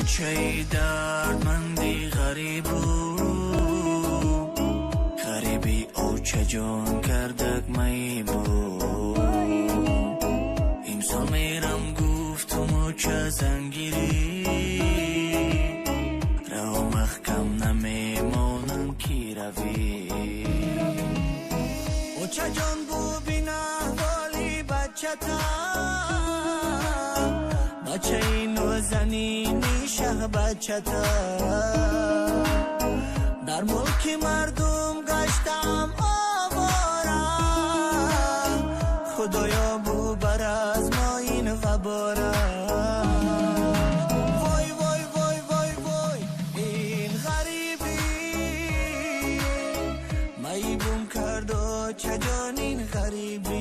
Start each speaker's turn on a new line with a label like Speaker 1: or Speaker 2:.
Speaker 1: چه دردمندی غریب بود، غریبی او چه جان کردک می بود. امسال میرم گفتم چه زنگیری، راه محکم نمیمانم کی روی. او چه جان بود بین احوالی بچه تا، بچه اینو زنینی شه بچه تا. در ملک مردم گشتم آوارم، خدایا بو بر از ما این غبارم. وای وای وای وای وای این غریبی، می گم کرد و چه جان این غریبی.